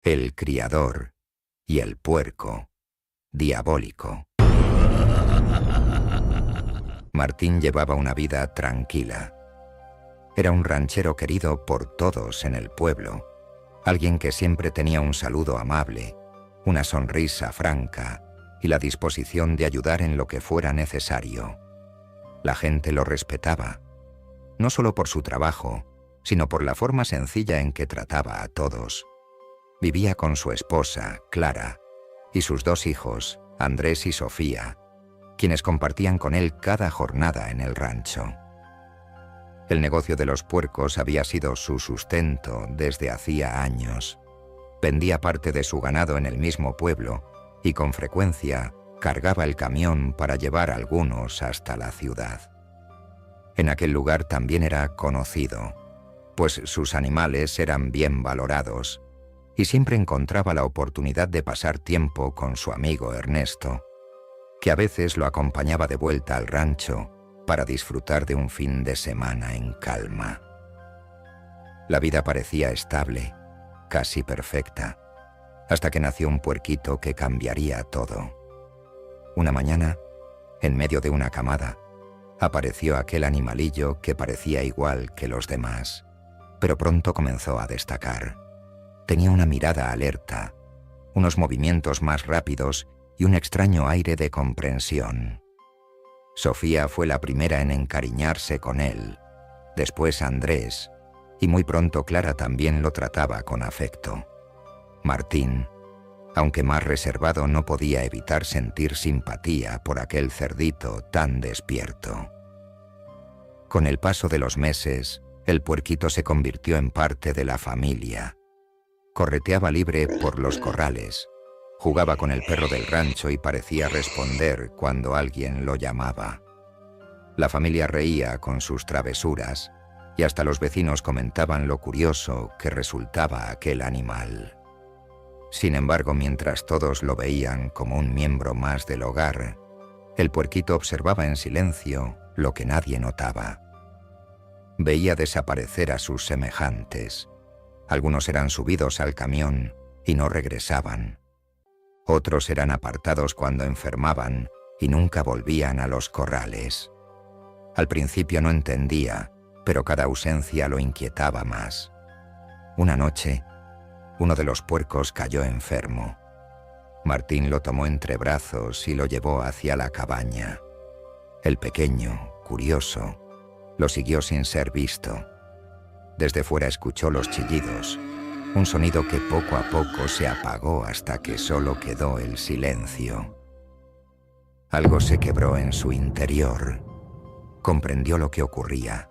El criador y el puerco, diabólico. Martín llevaba una vida tranquila. Era un ranchero querido por todos en el pueblo, alguien que siempre tenía un saludo amable, una sonrisa franca y la disposición de ayudar en lo que fuera necesario. La gente lo respetaba, no solo por su trabajo, sino por la forma sencilla en que trataba a todos. Vivía con su esposa, Clara, y sus 2 hijos, Andrés y Sofía, quienes compartían con él cada jornada en el rancho. El negocio de los puercos había sido su sustento desde hacía años. Vendía parte de su ganado en el mismo pueblo y con frecuencia cargaba el camión para llevar algunos hasta la ciudad. En aquel lugar también era conocido, pues sus animales eran bien valorados, y siempre encontraba la oportunidad de pasar tiempo con su amigo Ernesto, que a veces lo acompañaba de vuelta al rancho para disfrutar de un fin de semana en calma. La vida parecía estable, casi perfecta, hasta que nació un puerquito que cambiaría todo. Una mañana, en medio de una camada, apareció aquel animalillo que parecía igual que los demás, pero pronto comenzó a destacar. Tenía una mirada alerta, unos movimientos más rápidos y un extraño aire de comprensión. Sofía fue la primera en encariñarse con él, después Andrés, y muy pronto Clara también lo trataba con afecto. Martín, aunque más reservado, no podía evitar sentir simpatía por aquel cerdito tan despierto. Con el paso de los meses, el puerquito se convirtió en parte de la familia. Correteaba libre por los corrales, jugaba con el perro del rancho y parecía responder cuando alguien lo llamaba. La familia reía con sus travesuras y hasta los vecinos comentaban lo curioso que resultaba aquel animal. Sin embargo, mientras todos lo veían como un miembro más del hogar, el puerquito observaba en silencio lo que nadie notaba. Veía desaparecer a sus semejantes. Algunos eran subidos al camión y no regresaban. Otros eran apartados cuando enfermaban y nunca volvían a los corrales. Al principio no entendía, pero cada ausencia lo inquietaba más. Una noche, uno de los puercos cayó enfermo. Martín lo tomó entre brazos y lo llevó hacia la cabaña. El pequeño, curioso, lo siguió sin ser visto. Desde fuera escuchó los chillidos, un sonido que poco a poco se apagó hasta que solo quedó el silencio. Algo se quebró en su interior. Comprendió lo que ocurría.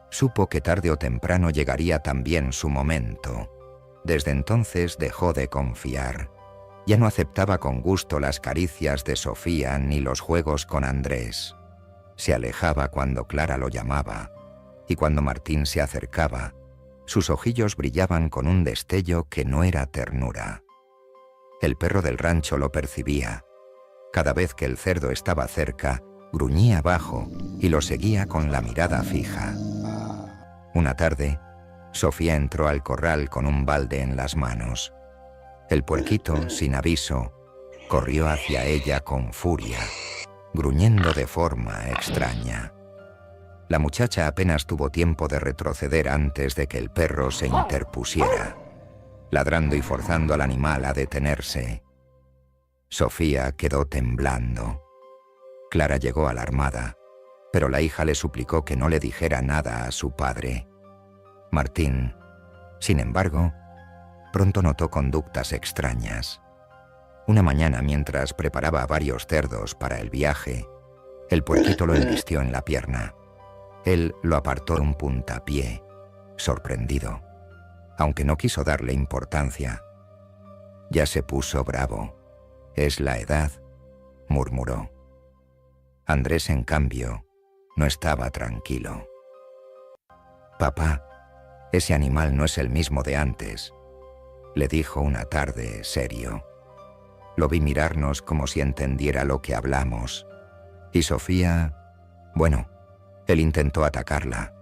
Supo que tarde o temprano llegaría también su momento. Desde entonces dejó de confiar. Ya no aceptaba con gusto las caricias de Sofía ni los juegos con Andrés. Se alejaba cuando Clara lo llamaba, y cuando Martín se acercaba, sus ojillos brillaban con un destello que no era ternura. El perro del rancho lo percibía. Cada vez que el cerdo estaba cerca, gruñía bajo y lo seguía con la mirada fija. Una tarde, Sofía entró al corral con un balde en las manos. El puerquito, sin aviso, corrió hacia ella con furia, gruñendo de forma extraña. La muchacha apenas tuvo tiempo de retroceder antes de que el perro se interpusiera, ladrando y forzando al animal a detenerse. Sofía quedó temblando. Clara llegó alarmada, pero la hija le suplicó que no le dijera nada a su padre. Martín, sin embargo, pronto notó conductas extrañas. Una mañana, mientras preparaba varios cerdos para el viaje, el puerquito lo embistió en la pierna. Él lo apartó de un puntapié, sorprendido, aunque no quiso darle importancia. Ya se puso bravo. «Es la edad», murmuró. Andrés, en cambio, no estaba tranquilo. «Papá, ese animal no es el mismo de antes», le dijo una tarde serio. Lo vi mirarnos como si entendiera lo que hablamos. Y Sofía, bueno, él intentó atacarla.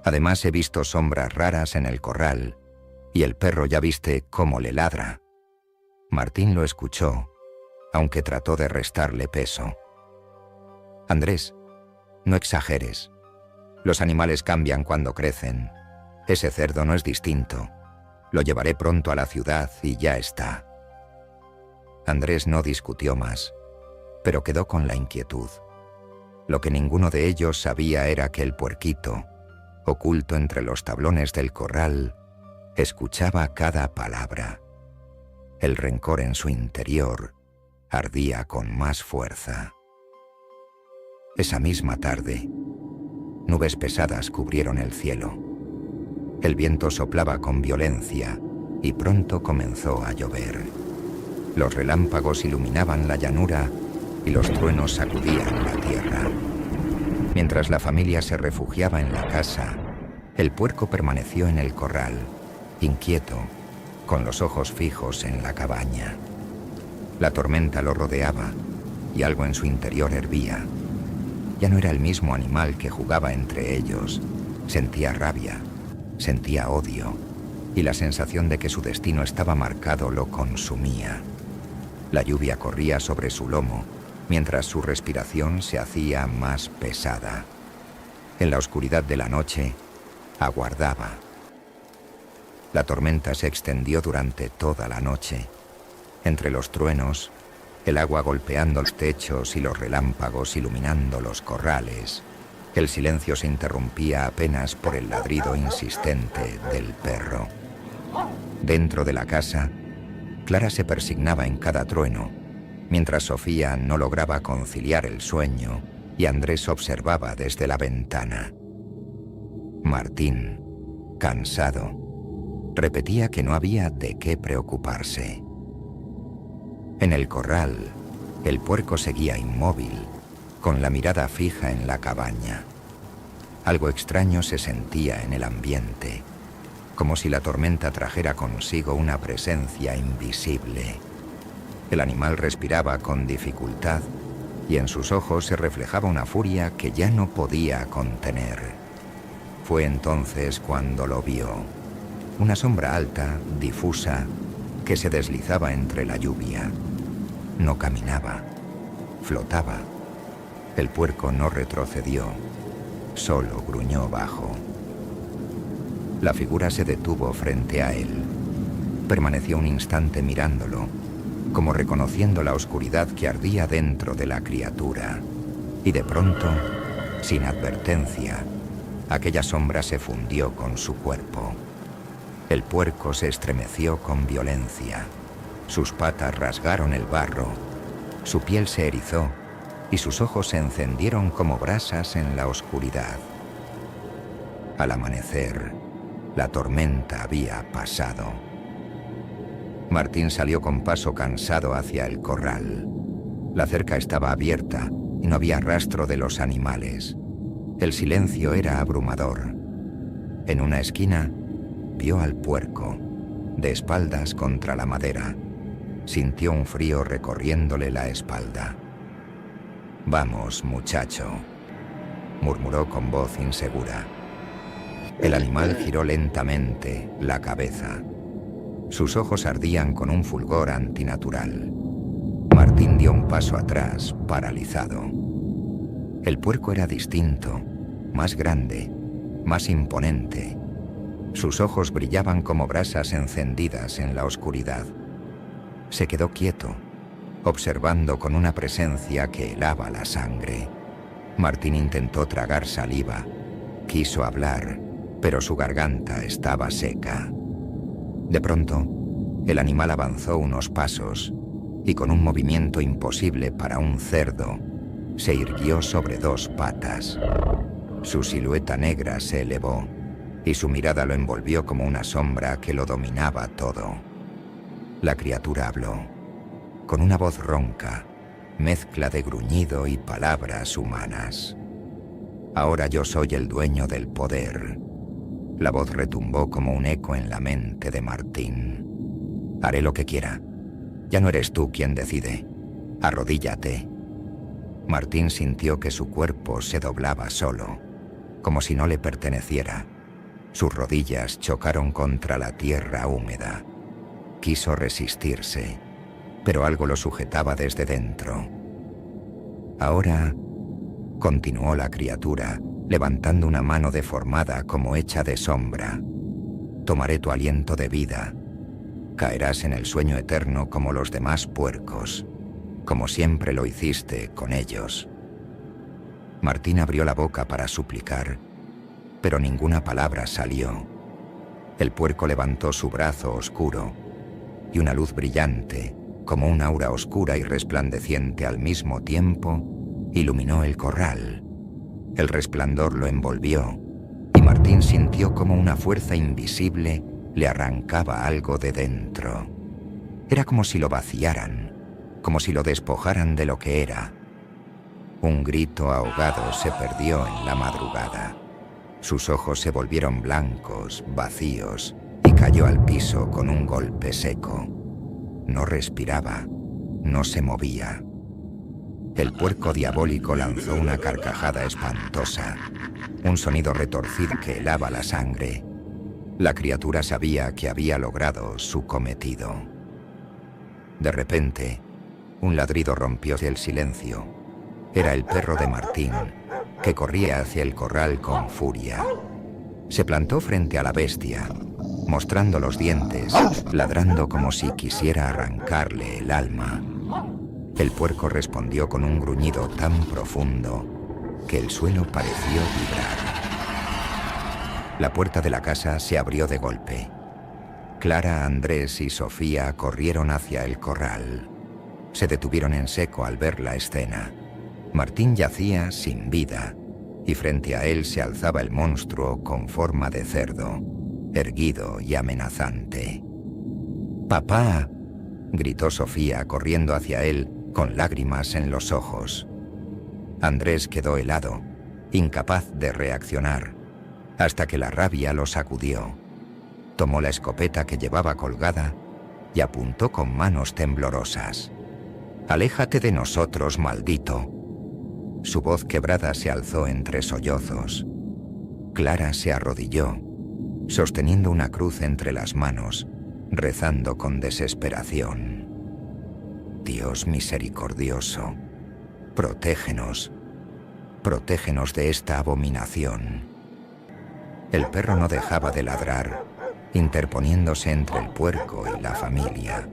Además he visto sombras raras en el corral Y el perro ya viste cómo le ladra. Martín lo escuchó, aunque trató de restarle peso. Andrés, no exageres. Los animales cambian cuando crecen. Ese cerdo no es distinto. Lo llevaré pronto a la ciudad y ya está. Andrés no discutió más, pero quedó con la inquietud. Lo que ninguno de ellos sabía era que el puerquito, oculto entre los tablones del corral, escuchaba cada palabra. El rencor en su interior ardía con más fuerza. Esa misma tarde, nubes pesadas cubrieron el cielo. El viento soplaba con violencia y pronto comenzó a llover. Los relámpagos iluminaban la llanura y los truenos sacudían la tierra. Mientras la familia se refugiaba en la casa, el puerco permaneció en el corral, inquieto, con los ojos fijos en la cabaña. La tormenta lo rodeaba y algo en su interior hervía. Ya no era el mismo animal que jugaba entre ellos. Sentía rabia, sentía odio, y la sensación de que su destino estaba marcado lo consumía. La lluvia corría sobre su lomo, mientras su respiración se hacía más pesada. En la oscuridad de la noche, aguardaba. La tormenta se extendió durante toda la noche. Entre los truenos, el agua golpeando los techos y los relámpagos iluminando los corrales, el silencio se interrumpía apenas por el ladrido insistente del perro. Dentro de la casa, Clara se persignaba en cada trueno, mientras Sofía no lograba conciliar el sueño y Andrés observaba desde la ventana. Martín, cansado, repetía que no había de qué preocuparse. En el corral, el puerco seguía inmóvil, con la mirada fija en la cabaña. Algo extraño se sentía en el ambiente, como si la tormenta trajera consigo una presencia invisible. El animal respiraba con dificultad y en sus ojos se reflejaba una furia que ya no podía contener. Fue entonces cuando lo vio. Una sombra alta, difusa, que se deslizaba entre la lluvia. No caminaba, flotaba. El puerco no retrocedió, solo gruñó bajo. La figura se detuvo frente a él. Permaneció un instante mirándolo, como reconociendo la oscuridad que ardía dentro de la criatura. Y de pronto, sin advertencia, aquella sombra se fundió con su cuerpo. El puerco se estremeció con violencia. Sus patas rasgaron el barro, su piel se erizó y sus ojos se encendieron como brasas en la oscuridad. Al amanecer, la tormenta había pasado. Martín salió con paso cansado hacia el corral. La cerca estaba abierta y no había rastro de los animales. El silencio era abrumador. En una esquina, vio al puerco, de espaldas contra la madera. Sintió un frío recorriéndole la espalda. «Vamos, muchacho», murmuró con voz insegura. El animal giró lentamente la cabeza. Sus ojos ardían con un fulgor antinatural. Martín dio un paso atrás, paralizado. El puerco era distinto, más grande, más imponente. Sus ojos brillaban como brasas encendidas en la oscuridad. Se quedó quieto, observando con una presencia que helaba la sangre. Martín intentó tragar saliva. Quiso hablar, pero su garganta estaba seca. De pronto, el animal avanzó unos pasos y con un movimiento imposible para un cerdo, se irguió sobre dos patas. Su silueta negra se elevó y su mirada lo envolvió como una sombra que lo dominaba todo. La criatura habló, con una voz ronca, mezcla de gruñido y palabras humanas. «Ahora yo soy el dueño del poder». La voz retumbó como un eco en la mente de Martín. «Haré lo que quiera. Ya no eres tú quien decide. Arrodíllate». Martín sintió que su cuerpo se doblaba solo, como si no le perteneciera. Sus rodillas chocaron contra la tierra húmeda. Quiso resistirse, pero algo lo sujetaba desde dentro. Ahora, continuó la criatura, levantando una mano deformada como hecha de sombra. Tomaré tu aliento de vida. Caerás en el sueño eterno como los demás puercos, como siempre lo hiciste con ellos. Martín abrió la boca para suplicar, pero ninguna palabra salió. El puerco levantó su brazo oscuro, y una luz brillante, como un aura oscura y resplandeciente al mismo tiempo, iluminó el corral. El resplandor lo envolvió, y Martín sintió como una fuerza invisible le arrancaba algo de dentro. Era como si lo vaciaran, como si lo despojaran de lo que era. Un grito ahogado se perdió en la madrugada. Sus ojos se volvieron blancos, vacíos, y cayó al piso con un golpe seco. No respiraba, no se movía. El puerco diabólico lanzó una carcajada espantosa, un sonido retorcido que helaba la sangre. La criatura sabía que había logrado su cometido. De repente, un ladrido rompió el silencio. Era el perro de Martín, que corría hacia el corral con furia. Se plantó frente a la bestia, mostrando los dientes, ladrando como si quisiera arrancarle el alma. El puerco respondió con un gruñido tan profundo que el suelo pareció vibrar. La puerta de la casa se abrió de golpe. Clara, Andrés y Sofía corrieron hacia el corral. Se detuvieron en seco al ver la escena. Martín yacía sin vida, y frente a él se alzaba el monstruo con forma de cerdo, erguido y amenazante. «¡Papá!», gritó Sofía corriendo hacia él con lágrimas en los ojos. Andrés quedó helado, incapaz de reaccionar, hasta que la rabia lo sacudió. Tomó la escopeta que llevaba colgada y apuntó con manos temblorosas. «¡Aléjate de nosotros, maldito!». Su voz quebrada se alzó entre sollozos. Clara se arrodilló, sosteniendo una cruz entre las manos, rezando con desesperación. «Dios misericordioso, protégenos, protégenos de esta abominación». El perro no dejaba de ladrar, interponiéndose entre el puerco y la familia.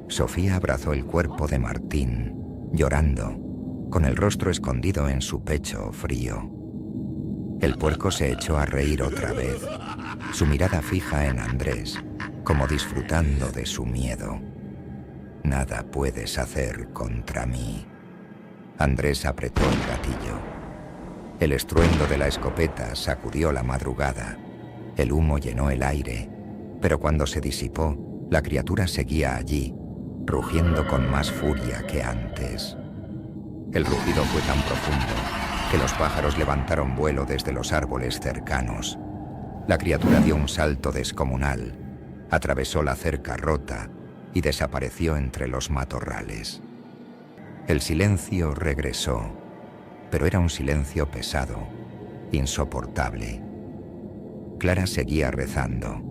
Sofía abrazó el cuerpo de Martín, llorando, con el rostro escondido en su pecho frío. El puerco se echó a reír otra vez, su mirada fija en Andrés, como disfrutando de su miedo. «Nada puedes hacer contra mí». Andrés apretó el gatillo. El estruendo de la escopeta sacudió la madrugada. El humo llenó el aire, pero cuando se disipó, la criatura seguía allí, rugiendo con más furia que antes. El rugido fue tan profundo que los pájaros levantaron vuelo desde los árboles cercanos. La criatura dio un salto descomunal, atravesó la cerca rota y desapareció entre los matorrales. El silencio regresó, pero era un silencio pesado, insoportable. Clara seguía rezando.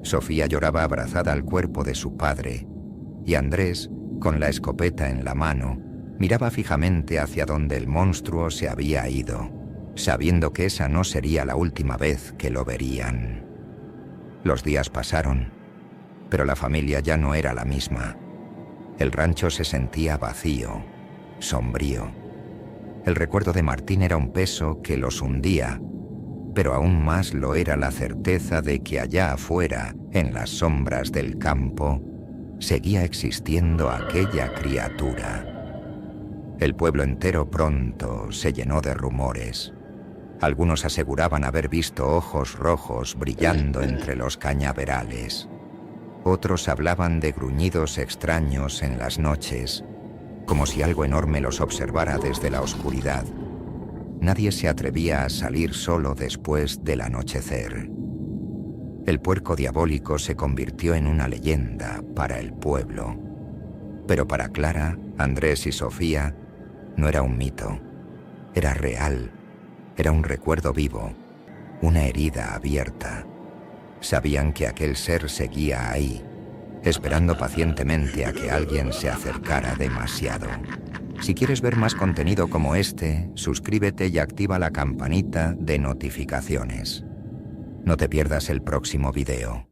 Sofía lloraba abrazada al cuerpo de su padre, y Andrés, con la escopeta en la mano, miraba fijamente hacia donde el monstruo se había ido, sabiendo que esa no sería la última vez que lo verían. Los días pasaron, pero la familia ya no era la misma. El rancho se sentía vacío, sombrío. El recuerdo de Martín era un peso que los hundía, pero aún más lo era la certeza de que allá afuera, en las sombras del campo, seguía existiendo aquella criatura. El pueblo entero pronto se llenó de rumores. Algunos aseguraban haber visto ojos rojos brillando entre los cañaverales. Otros hablaban de gruñidos extraños en las noches, como si algo enorme los observara desde la oscuridad. Nadie se atrevía a salir solo después del anochecer. El puerco diabólico se convirtió en una leyenda para el pueblo. Pero para Clara, Andrés y Sofía, no era un mito. Era real. Era un recuerdo vivo. una herida abierta. Sabían que aquel ser seguía ahí, esperando pacientemente a que alguien se acercara demasiado. Si quieres ver más contenido como este, suscríbete y activa la campanita de notificaciones. No te pierdas el próximo video.